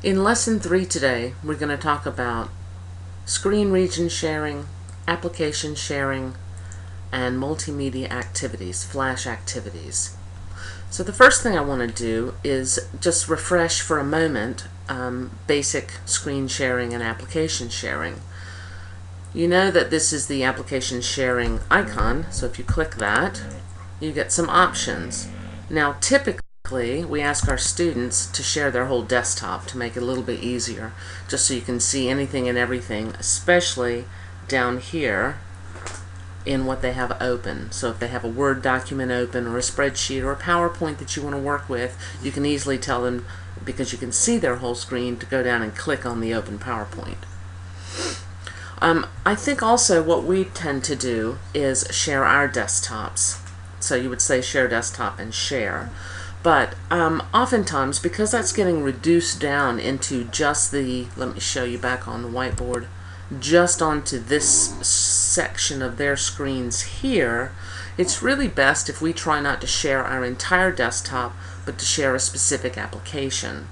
In Lesson 3 today, we're going to talk about screen region sharing, application sharing, and multimedia activities, flash activities. So the first thing I want to do is just refresh for a moment basic screen sharing and application sharing. You know that this is the application sharing icon, so if you click that, you get some options. Now typically we ask our students to share their whole desktop to make it a little bit easier, just so you can see anything and everything, especially down here in what they have open. So if they have a Word document open or a spreadsheet or a PowerPoint that you want to work with, you can easily tell them, because you can see their whole screen, to go down and click on the open PowerPoint. I think also what we tend to do is share our desktops. So you would say share desktop and share. But oftentimes, because that's getting reduced down into just the, let me show you back on the whiteboard, just onto this section of their screens here, it's really best if we try not to share our entire desktop, but to share a specific application.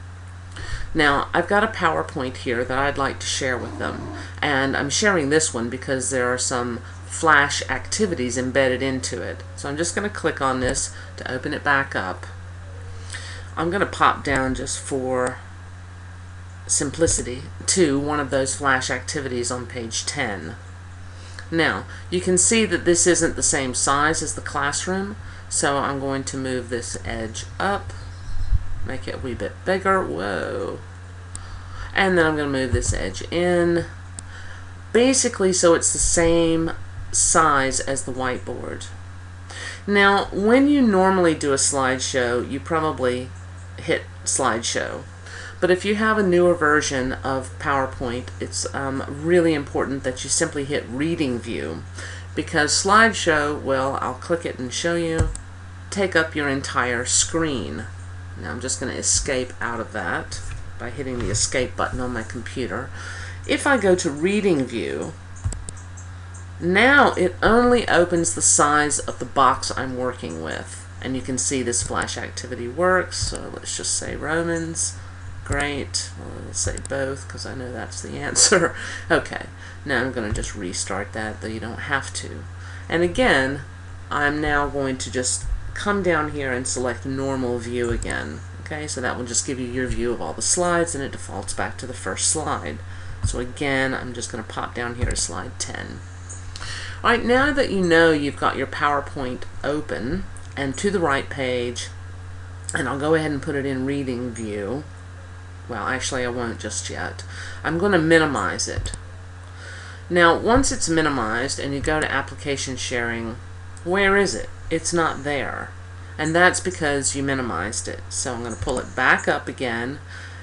Now, I've got a PowerPoint here that I'd like to share with them, and I'm sharing this one because there are some flash activities embedded into it. So I'm just going to click on this to open it back up. I'm going to pop down, just for simplicity, to one of those flash activities on page 10. Now, you can see that this isn't the same size as the classroom, so I'm going to move this edge up, make it a wee bit bigger, whoa, and then I'm going to move this edge in, basically so it's the same size as the whiteboard. Now, when you normally do a slideshow, you probably hit slideshow. But if you have a newer version of PowerPoint, it's really important that you simply hit reading view, because slideshow, well, I'll click it and show you, take up your entire screen. Now I'm just going to escape out of that by hitting the escape button on my computer. If I go to reading view, now it only opens the size of the box I'm working with. And you can see this flash activity works, so let's just say Romans. Great. Well, let's say both, because I know that's the answer. Okay, now I'm going to just restart that, though you don't have to. And again, I'm now going to just come down here and select normal view again. Okay, so that will just give you your view of all the slides, and it defaults back to the first slide. So again, I'm just going to pop down here to slide 10. Alright, now that you know you've got your PowerPoint open and to the right page, and I'll go ahead and put it in reading view. Well, actually I won't just yet. I'm going to minimize it. Now, once it's minimized and you go to application sharing, where is it? It's not there. And that's because you minimized it. So I'm going to pull it back up again,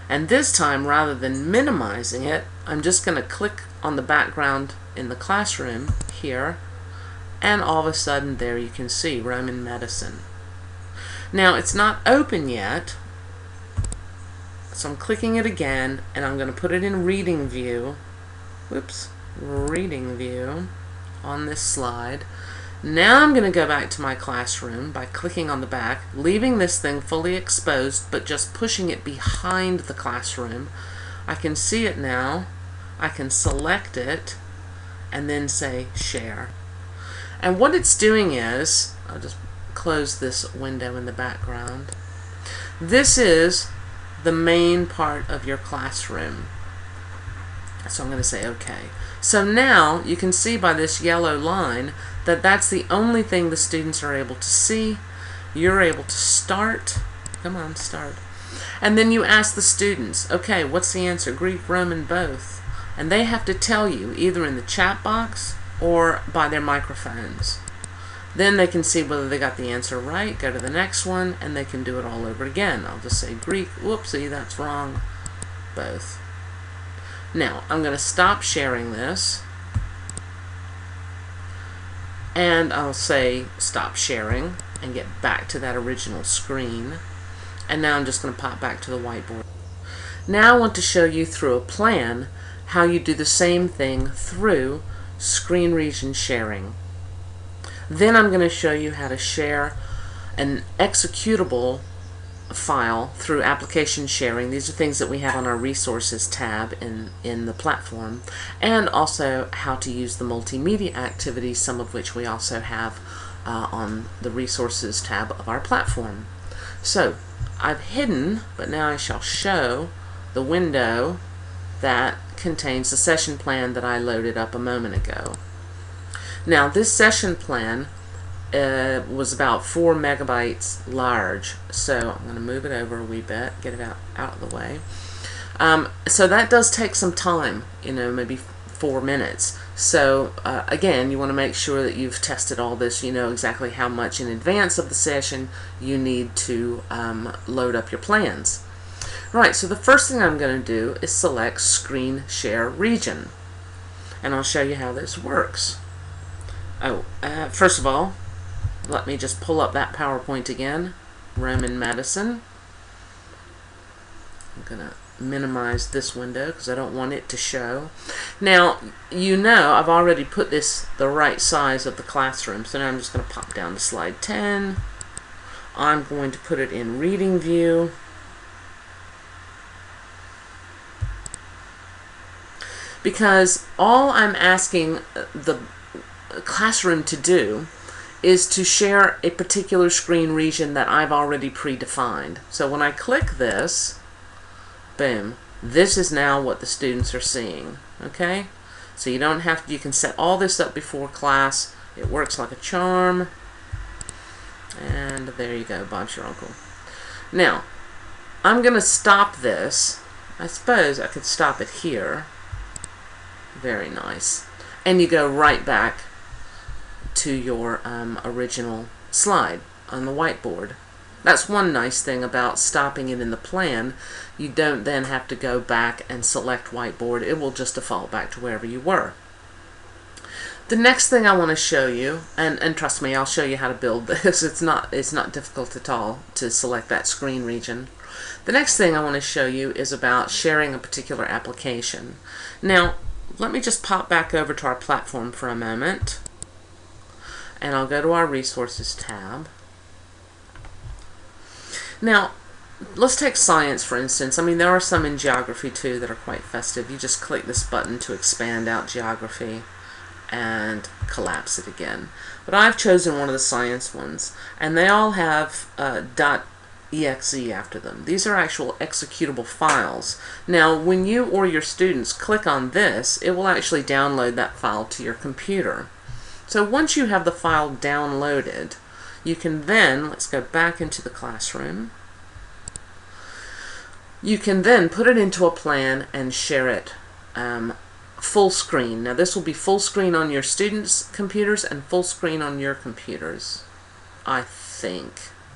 and this time, rather than minimizing it, I'm just going to click on the background in the classroom here, and all of a sudden there you can see Roman medicine. Now, it's not open yet, so I'm clicking it again, and I'm going to put it in reading view. Whoops, reading view on this slide. Now I'm going to go back to my classroom by clicking on the back, leaving this thing fully exposed, but just pushing it behind the classroom. I can see it now. I can select it and then say share. And what it's doing is, I'll just close this window in the background. This is the main part of your classroom. So I'm going to say OK. So now you can see by this yellow line that that's the only thing the students are able to see. You're able to start. Come on, start. And then you ask the students, okay, what's the answer? Greek, Roman, both. And they have to tell you either in the chat box or by their microphones. Then they can see whether they got the answer right, go to the next one, and they can do it all over again. I'll just say Greek, whoopsie, that's wrong, both. Now, I'm going to stop sharing this, and I'll say stop sharing and get back to that original screen. And now I'm just going to pop back to the whiteboard. Now I want to show you through a plan how you do the same thing through screen region sharing. Then I'm going to show you how to share an executable file through application sharing. These are things that we have on our resources tab in the platform, and also how to use the multimedia activities, some of which we also have on the resources tab of our platform. So I've hidden, but now I shall show the window that contains the session plan that I loaded up a moment ago. Now this session plan was about 4 megabytes large, so I'm going to move it over a wee bit, get it out of the way. So that does take some time, maybe 4 minutes. So again, you want to make sure that you've tested all this, you know exactly how much in advance of the session you need to load up your plans. Right, so the first thing I'm going to do is select Screen Share Region, and I'll show you how this works. First of all, let me just pull up that PowerPoint again, Roman medicine. I'm going to minimize this window because I don't want it to show. Now, I've already put this the right size of the classroom, so now I'm just going to pop down to slide 10. I'm going to put it in reading view. Because all I'm asking the classroom to do is to share a particular screen region that I've already predefined. So when I click this, boom, this is now what the students are seeing. Okay? So you don't have to, you can set all this up before class. It works like a charm. And there you go, Bob's your uncle. Now, I'm going to stop this. I suppose I could stop it here. Very nice. And you go right back to your original slide on the whiteboard. That's one nice thing about stopping it in the plan. You don't then have to go back and select whiteboard. It will just default back to wherever you were. The next thing I want to show you, and trust me, I'll show you how to build this. It's not difficult at all to select that screen region. The next thing I want to show you is about sharing a particular application. Now, let me just pop back over to our platform for a moment, and I'll go to our resources tab. Now, let's take science for instance. I mean, there are some in geography too that are quite festive. You just click this button to expand out geography and collapse it again. But I've chosen one of the science ones, and they all have .exe after them. These are actual executable files. Now, when you or your students click on this, it will actually download that file to your computer. So once you have the file downloaded, you can then, let's go back into the classroom, you can then put it into a plan and share it full screen. Now this will be full screen on your students' computers and full screen on your computers. I think.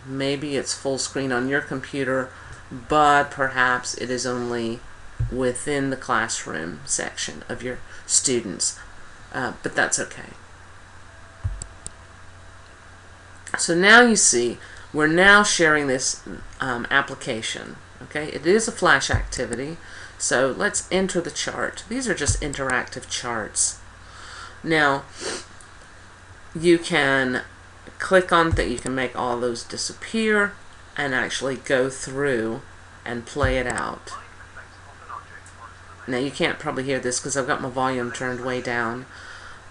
Maybe it's full screen on your computer, but perhaps it is only within the classroom section of your students. But that's okay. So now you see, we're now sharing this application. Okay, it is a flash activity, so let's enter the chart. These are just interactive charts. Now, you can click on that, you can make all those disappear and actually go through and play it out. Now, you can't probably hear this because I've got my volume turned way down.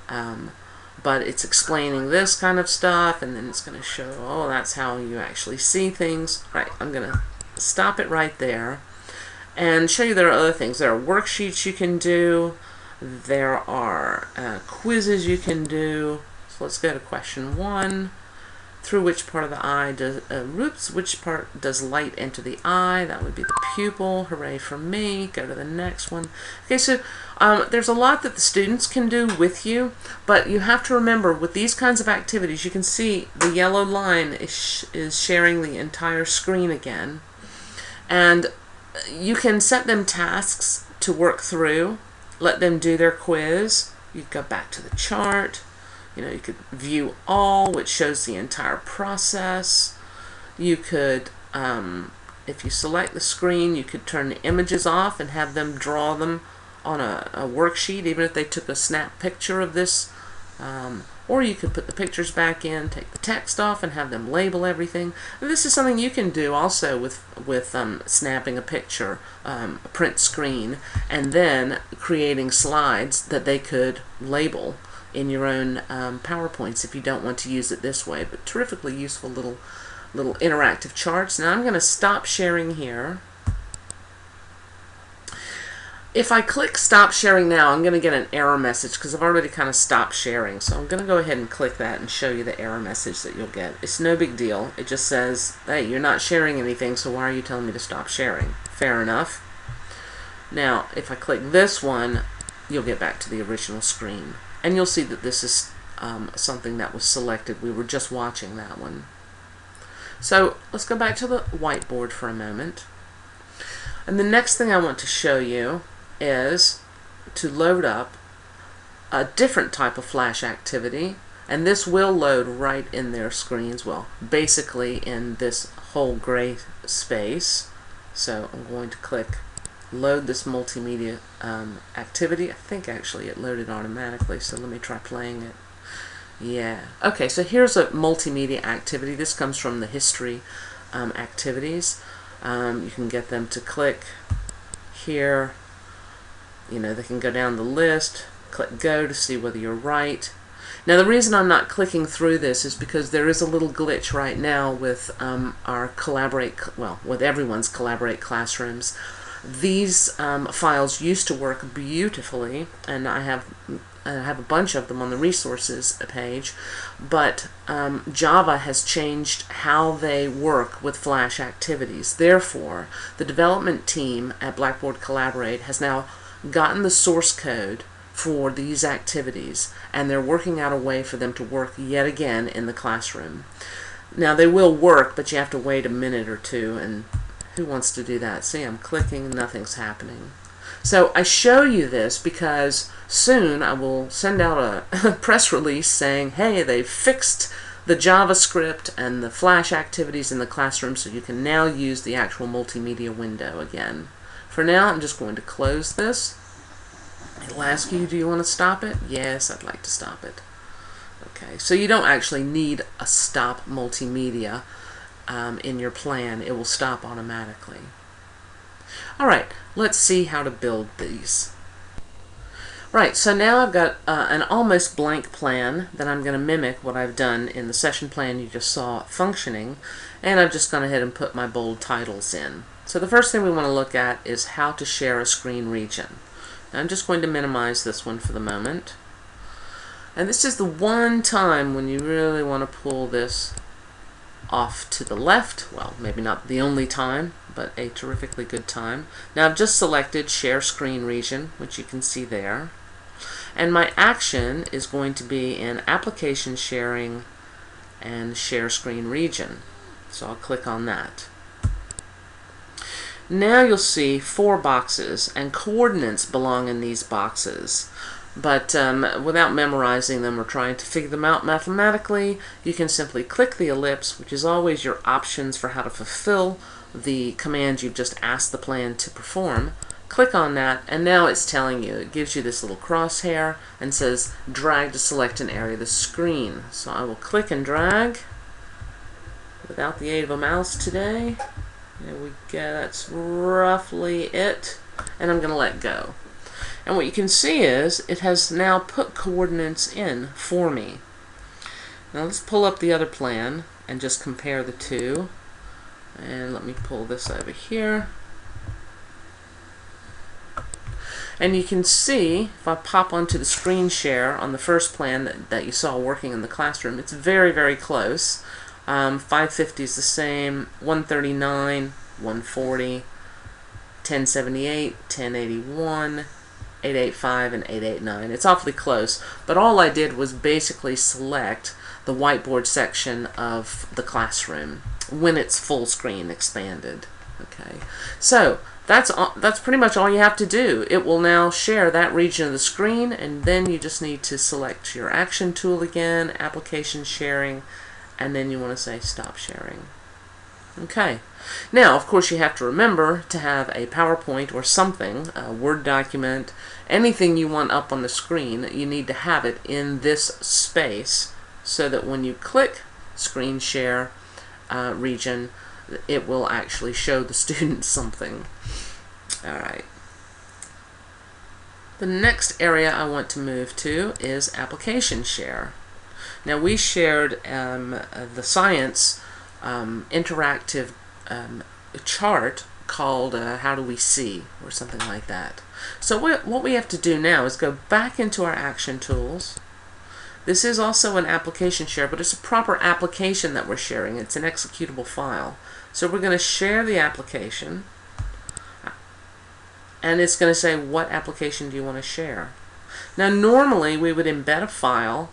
But it's explaining this kind of stuff, and then it's going to show, oh, that's how you actually see things. Right, I'm going to stop it right there and show you there are other things. There are worksheets you can do. There are quizzes you can do. So let's go to question 1. Through which part of the eye does, which part does light enter the eye? That would be the pupil. Hooray for me. Go to the next one. Okay, so there's a lot that the students can do with you, but you have to remember with these kinds of activities, you can see the yellow line is sharing the entire screen again. And you can set them tasks to work through, let them do their quiz. You go back to the chart. You could view all, which shows the entire process. You could, if you select the screen, you could turn the images off and have them draw them on a worksheet, even if they took a snap picture of this Or you could put the pictures back in, take the text off, and have them label everything. And this is something you can do also with snapping a picture, a print screen, and then creating slides that they could label in your own PowerPoints if you don't want to use it this way. But terrifically useful little interactive charts. Now I'm going to stop sharing here. If I click stop sharing now, I'm going to get an error message because I've already kind of stopped sharing. So I'm going to go ahead and click that and show you the error message that you'll get. It's no big deal. It just says, hey, you're not sharing anything, so why are you telling me to stop sharing? Fair enough. Now, if I click this one, you'll get back to the original screen. And you'll see that this is something that was selected. We were just watching that one. So let's go back to the whiteboard for a moment. And the next thing I want to show you is to load up a different type of Flash activity, and this will load right in their screens, well, basically in this whole gray space. So I'm going to click load this multimedia activity. I think actually it loaded automatically, so let me try playing it. Yeah, okay, so here's a multimedia activity. This comes from the history activities. You can get them to click here. You know, they can go down the list, click go to see whether you're right. Now the reason I'm not clicking through this is because there is a little glitch right now with our with everyone's Collaborate classrooms. These files used to work beautifully, and I have a bunch of them on the resources page, but Java has changed how they work with Flash activities. Therefore, the development team at Blackboard Collaborate has now gotten the source code for these activities, and they're working out a way for them to work yet again in the classroom. Now they will work, but you have to wait a minute or two, and who wants to do that? See, I'm clicking, nothing's happening. So I show you this because soon I will send out a press release saying, hey, they've fixed the JavaScript and the Flash activities in the classroom, so you can now use the actual multimedia window again. For now, I'm just going to close this. It'll ask you, do you want to stop it? Yes, I'd like to stop it. Okay, so you don't actually need a stop multimedia in your plan. It will stop automatically. Alright, let's see how to build these. Right, so now I've got an almost blank plan that I'm going to mimic what I've done in the session plan you just saw functioning, and I've just gone ahead and put my bold titles in. So the first thing we want to look at is how to share a screen region. Now I'm just going to minimize this one for the moment. And this is the one time when you really want to pull this off to the left. Well, maybe not the only time, but a terrifically good time. Now I've just selected Share Screen Region, which you can see there. And my action is going to be in Application Sharing and Share Screen Region. So I'll click on that. Now you'll see 4 boxes, and coordinates belong in these boxes. But without memorizing them or trying to figure them out mathematically, you can simply click the ellipse, which is always your options for how to fulfill the command you've just asked the plan to perform. Click on that, and now it's telling you, it gives you this little crosshair and says drag to select an area of the screen. So I will click and drag without the aid of a mouse today. There we go, that's roughly it, and I'm going to let go. And what you can see is it has now put coordinates in for me. Now let's pull up the other plan and just compare the two. And let me pull this over here. And you can see, if I pop onto the screen share on the first plan that you saw working in the classroom, it's very, very close. 550 is the same, 139, 140, 1078, 1081, 885, and 889. It's awfully close, but all I did was basically select the whiteboard section of the classroom when it's full screen expanded. Okay, so that's pretty much all you have to do. It will now share that region of the screen, and then you just need to select your action tool again, application sharing, and then you want to say stop sharing. Okay, Now, of course, you have to remember to have a PowerPoint or something, a Word document, anything you want up on the screen, you need to have it in this space so that when you click Screen Share Region, it will actually show the students something. Alright. The next area I want to move to is Application Share. Now, we shared the science interactive chart called How Do We See, or something like that. So what we have to do now is go back into our action tools. This is also an application share, but it's a proper application that we're sharing. It's an executable file. So we're going to share the application, and it's going to say, what application do you want to share? Now, normally we would embed a file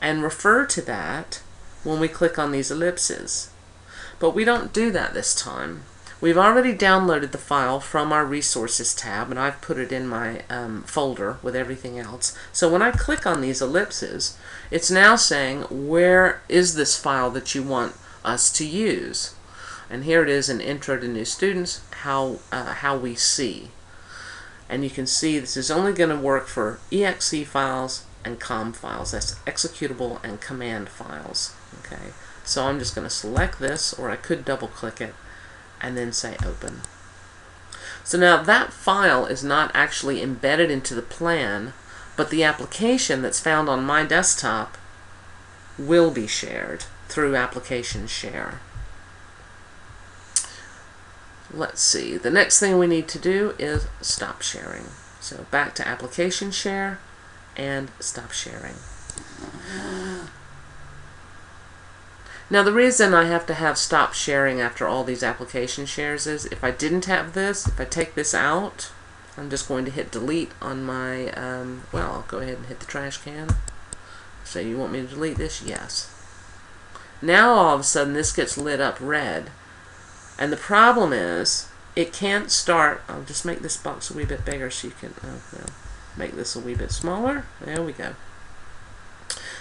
and refer to that when we click on these ellipses. But we don't do that this time. We've already downloaded the file from our Resources tab, and I've put it in my folder with everything else. So when I click on these ellipses, it's now saying, where is this file that you want us to use? And here it is in Intro to New Students, how we see. And you can see this is only going to work for exe files and com files. That's executable and command files. Okay, so I'm just going to select this, or I could double click it and then say open. So now that file is not actually embedded into the plan, but the application that's found on my desktop will be shared through Application Share. Let's see, the next thing we need to do is stop sharing. So back to Application Share and stop sharing. Now, the reason I have to have stop sharing after all these application shares is if I didn't have this, if I take this out, I'm just going to hit delete on my, well, I'll go ahead and hit the trash can. So you want me to delete this? Yes. Now all of a sudden this gets lit up red. And the problem is, it can't start. I'll just make this box a wee bit bigger so you can make this a wee bit smaller. There we go.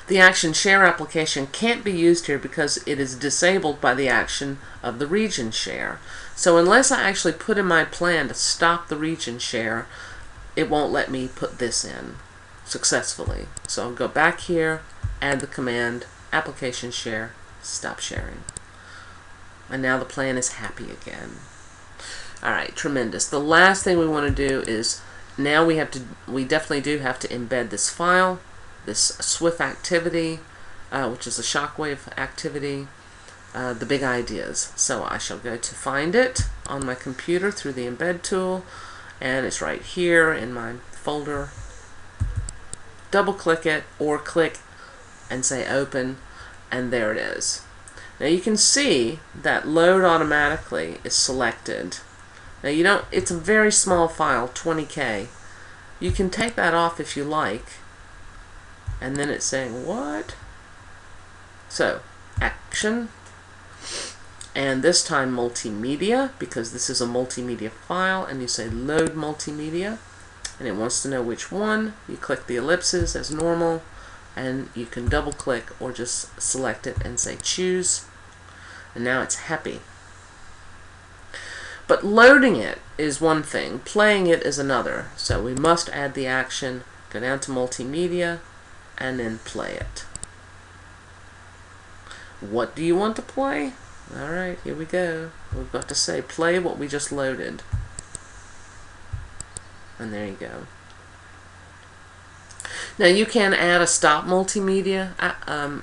The action share application can't be used here because it is disabled by the action of the region share. So unless I actually put in my plan to stop the region share, it won't let me put this in successfully. So I'll go back here, add the command, application share, stop sharing. And now the plan is happy again. Alright, tremendous. The last thing we want to do is, now we definitely do have to embed this file, this SWIFT activity, which is a shockwave activity, the big ideas. So I shall go to find it on my computer through the embed tool, and it's right here in my folder. Double click it, or click and say open, and there it is. Now you can see that load automatically is selected. Now it's a very small file, 20K. You can take that off if you like. And then it's saying, what? So, action. And this time multimedia, because this is a multimedia file, and you say load multimedia. And it wants to know which one. You click the ellipses as normal, and you can double click or just select it and say choose. And now it's happy. But loading it is one thing, playing it is another. So we must add the action, go down to multimedia, and then play it. What do you want to play? Alright, here we go. We've got to say play what we just loaded. And there you go. Now you can add a stop multimedia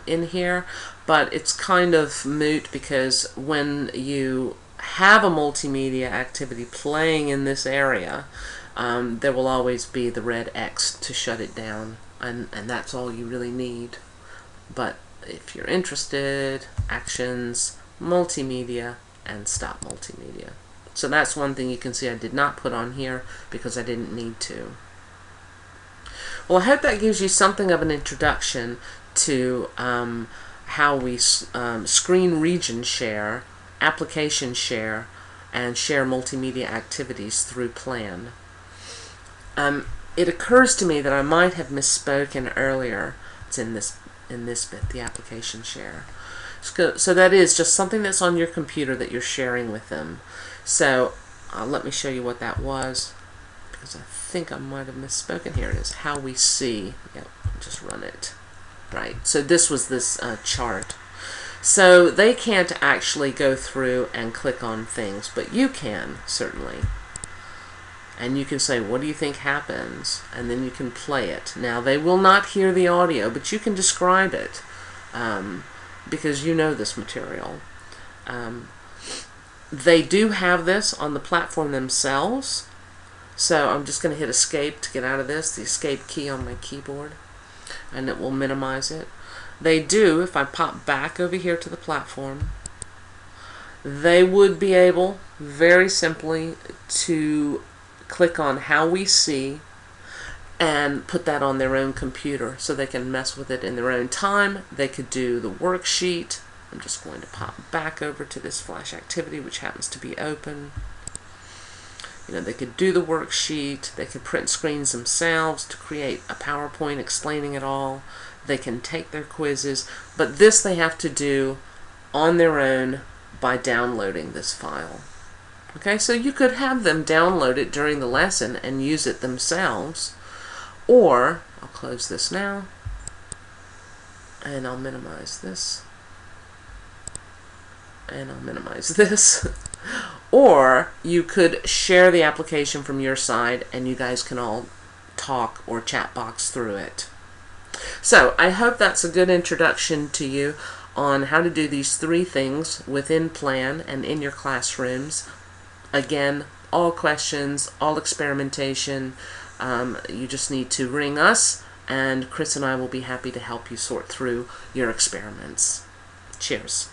in here, but it's kind of moot because when you have a multimedia activity playing in this area, there will always be the red X to shut it down, and that's all you really need. But if you're interested, actions, multimedia, and stop multimedia. So that's one thing you can see I did not put on here because I didn't need to. Well, I hope that gives you something of an introduction to how we screen region share, application share, and share multimedia activities through Plan. It occurs to me that I might have misspoken earlier. It's in this bit, the application share. So that is just something that's on your computer that you're sharing with them. So let me show you what that was, because I think I might have misspoken. Here it is, how we see. Yep, just run it. Right, so this was this chart. So they can't actually go through and click on things, but you can, certainly. And you can say, what do you think happens? And then you can play it. Now, they will not hear the audio, but you can describe it, because you know this material. They do have this on the platform themselves. So I'm just going to hit escape to get out of this, the escape key on my keyboard, and it will minimize it. They do, if I pop back over here to the platform, they would be able very simply to click on how we see and put that on their own computer so they can mess with it in their own time. They could do the worksheet. I'm just going to pop back over to this Flash activity, which happens to be open. You know, they could do the worksheet. They could print screens themselves to create a PowerPoint explaining it all. They can take their quizzes, but this they have to do on their own by downloading this file. Okay, so you could have them download it during the lesson and use it themselves, or I'll close this now and I'll minimize this and I'll minimize this. Or you could share the application from your side and you guys can all talk or chat box through it. So I hope that's a good introduction to you on how to do these 3 things within Plan and in your classrooms. Again, all questions, all experimentation. You just need to ring us, and Chris and I will be happy to help you sort through your experiments. Cheers.